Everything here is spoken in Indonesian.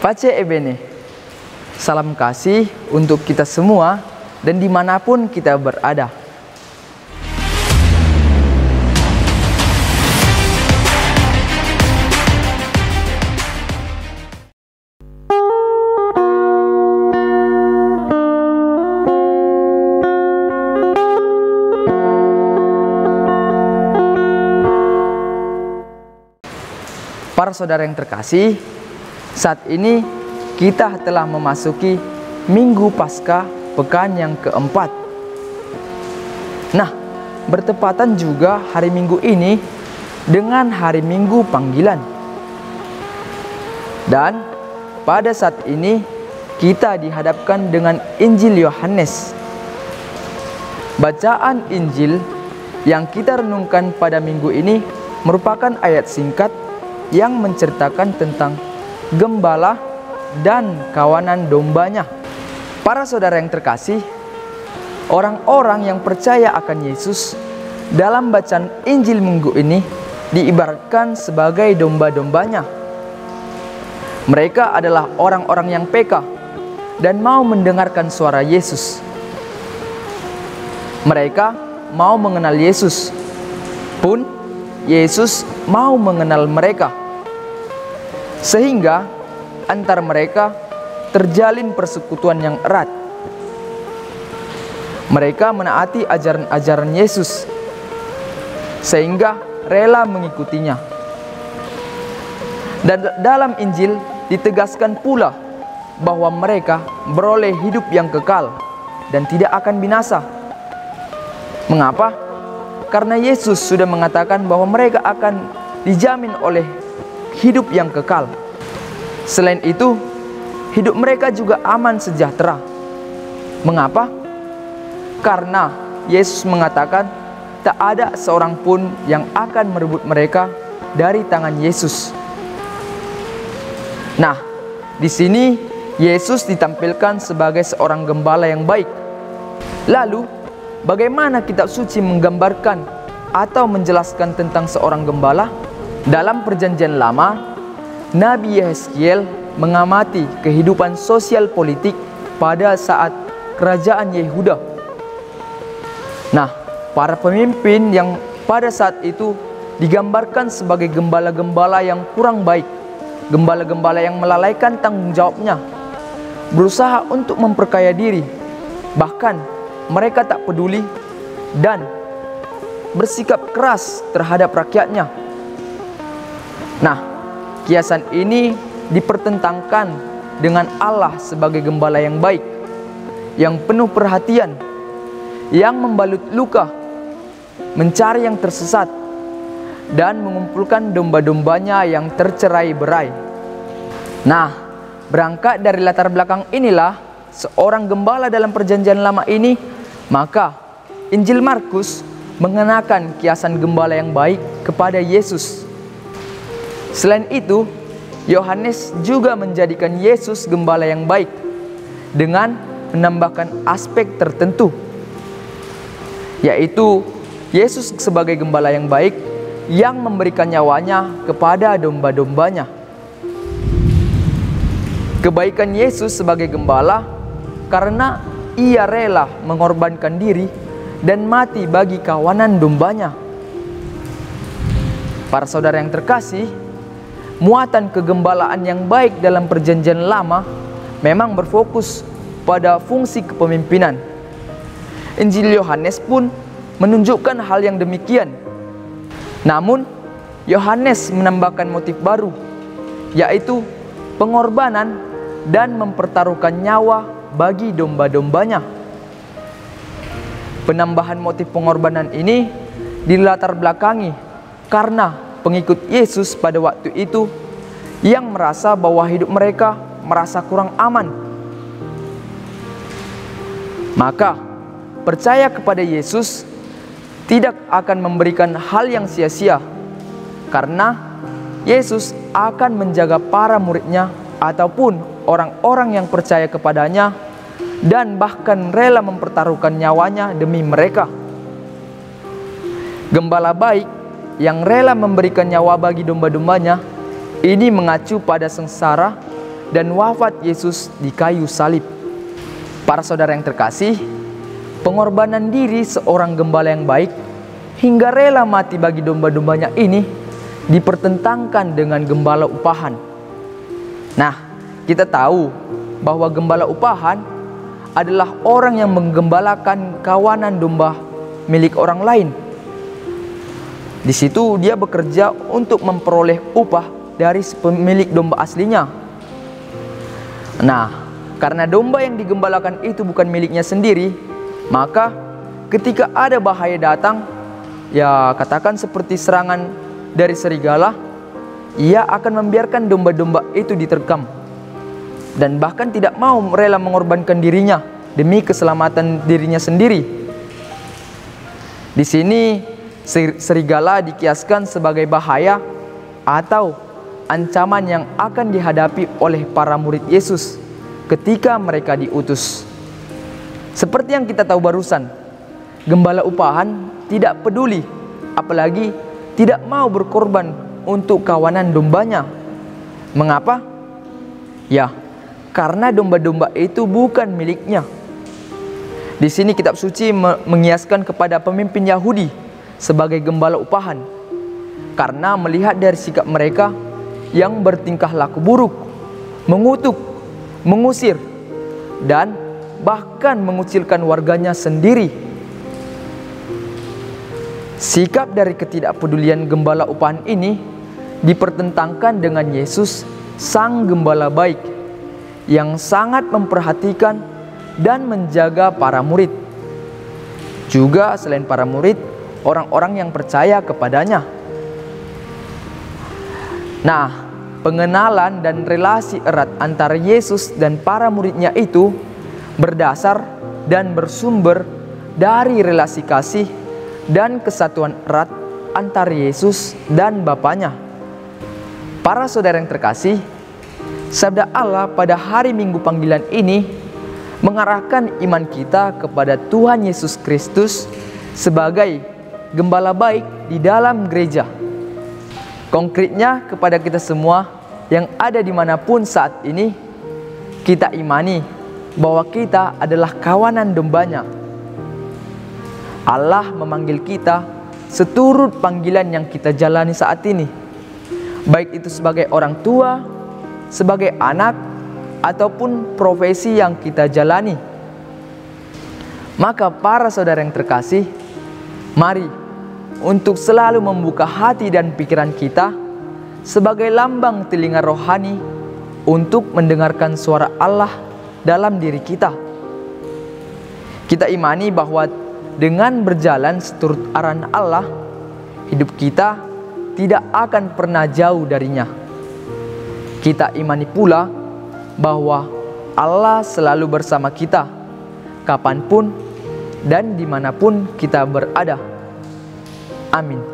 Pace Ebene, salam kasih untuk kita semua dan dimanapun kita berada. Para saudara yang terkasih, saat ini kita telah memasuki Minggu Paskah pekan yang keempat. Nah, bertepatan juga hari Minggu ini dengan hari Minggu panggilan. Dan pada saat ini kita dihadapkan dengan Injil Yohanes. Bacaan Injil yang kita renungkan pada minggu ini merupakan ayat singkat yang menceritakan tentang gembala dan kawanan dombanya. Para saudara yang terkasih, orang-orang yang percaya akan Yesus dalam bacaan Injil minggu ini diibaratkan sebagai domba-dombanya. Mereka adalah orang-orang yang peka dan mau mendengarkan suara Yesus. Mereka mau mengenal Yesus, pun Yesus mau mengenal mereka. Sehingga antar mereka terjalin persekutuan yang erat. Mereka menaati ajaran-ajaran Yesus sehingga rela mengikutinya. Dan dalam Injil ditegaskan pula bahwa mereka beroleh hidup yang kekal dan tidak akan binasa. Mengapa? Karena Yesus sudah mengatakan bahwa mereka akan dijamin oleh hidup yang kekal. Selain itu, hidup mereka juga aman sejahtera. Mengapa? Karena Yesus mengatakan tak ada seorang pun yang akan merebut mereka dari tangan Yesus. Nah, di sini Yesus ditampilkan sebagai seorang gembala yang baik. Lalu, bagaimana kitab suci menggambarkan atau menjelaskan tentang seorang gembala? Dalam Perjanjian Lama, Nabi Yehezkiel mengamati kehidupan sosial politik pada saat kerajaan Yehuda. Nah, para pemimpin yang pada saat itu digambarkan sebagai gembala-gembala yang kurang baik, gembala-gembala yang melalaikan tanggung jawabnya, berusaha untuk memperkaya diri, bahkan mereka tak peduli dan bersikap keras terhadap rakyatnya. Nah, kiasan ini dipertentangkan dengan Allah sebagai gembala yang baik, yang penuh perhatian, yang membalut luka, mencari yang tersesat, dan mengumpulkan domba-dombanya yang tercerai-berai. Nah, berangkat dari latar belakang inilah seorang gembala dalam Perjanjian Lama ini, maka Injil Markus mengenakan kiasan gembala yang baik kepada Yesus. Selain itu, Yohanes juga menjadikan Yesus gembala yang baik dengan menambahkan aspek tertentu, yaitu Yesus sebagai gembala yang baik yang memberikan nyawanya kepada domba-dombanya. Kebaikan Yesus sebagai gembala karena ia rela mengorbankan diri dan mati bagi kawanan dombanya. Para saudara yang terkasih, muatan kegembalaan yang baik dalam Perjanjian Lama memang berfokus pada fungsi kepemimpinan. Injil Yohanes pun menunjukkan hal yang demikian. Namun, Yohanes menambahkan motif baru, yaitu pengorbanan dan mempertaruhkan nyawa bagi domba-dombanya. Penambahan motif pengorbanan ini dilatar belakangi karena pengikut Yesus pada waktu itu yang merasa bahwa hidup mereka merasa kurang aman. Maka, percaya kepada Yesus tidak akan memberikan hal yang sia-sia, karena Yesus akan menjaga para muridnya ataupun orang-orang yang percaya kepadanya dan bahkan rela mempertaruhkan nyawanya demi mereka. Gembala baik yang rela memberikan nyawa bagi domba-dombanya ini mengacu pada sengsara dan wafat Yesus di kayu salib. Para saudara yang terkasih, pengorbanan diri seorang gembala yang baik hingga rela mati bagi domba-dombanya ini dipertentangkan dengan gembala upahan. Nah, kita tahu bahwa gembala upahan adalah orang yang menggembalakan kawanan domba milik orang lain. Di situ dia bekerja untuk memperoleh upah dari pemilik domba aslinya. Nah, karena domba yang digembalakan itu bukan miliknya sendiri, maka ketika ada bahaya datang, ya katakan seperti serangan dari serigala, ia akan membiarkan domba-domba itu diterkam dan bahkan tidak mau rela mengorbankan dirinya demi keselamatan dirinya sendiri. Di sini serigala dikiaskan sebagai bahaya atau ancaman yang akan dihadapi oleh para murid Yesus ketika mereka diutus. Seperti yang kita tahu barusan, gembala upahan tidak peduli, apalagi tidak mau berkorban untuk kawanan dombanya. Mengapa? Ya, karena domba-domba itu bukan miliknya. Di sini kitab suci mengiaskan kepada pemimpin Yahudi sebagai gembala upahan, karena melihat dari sikap mereka yang bertingkah laku buruk, mengutuk, mengusir, dan bahkan mengucilkan warganya sendiri. Sikap dari ketidakpedulian gembala upahan ini dipertentangkan dengan Yesus, sang gembala baik, yang sangat memperhatikan dan menjaga para murid. Juga selain para murid, orang-orang yang percaya kepadanya. Nah, pengenalan dan relasi erat antara Yesus dan para muridnya itu berdasar dan bersumber dari relasi kasih dan kesatuan erat antara Yesus dan Bapanya. Para saudara yang terkasih, sabda Allah pada hari Minggu panggilan ini mengarahkan iman kita kepada Tuhan Yesus Kristus sebagai gembala baik di dalam gereja. Konkretnya kepada kita semua yang ada dimanapun saat ini, kita imani bahwa kita adalah kawanan dombanya. Allah memanggil kita seturut panggilan yang kita jalani saat ini, baik itu sebagai orang tua, sebagai anak, ataupun profesi yang kita jalani. Maka para saudara yang terkasih, mari untuk selalu membuka hati dan pikiran kita sebagai lambang telinga rohani untuk mendengarkan suara Allah dalam diri kita. Kita imani bahwa dengan berjalan seturut arahan Allah, hidup kita tidak akan pernah jauh darinya. Kita imani pula bahwa Allah selalu bersama kita kapanpun dan dimanapun kita berada. Amin.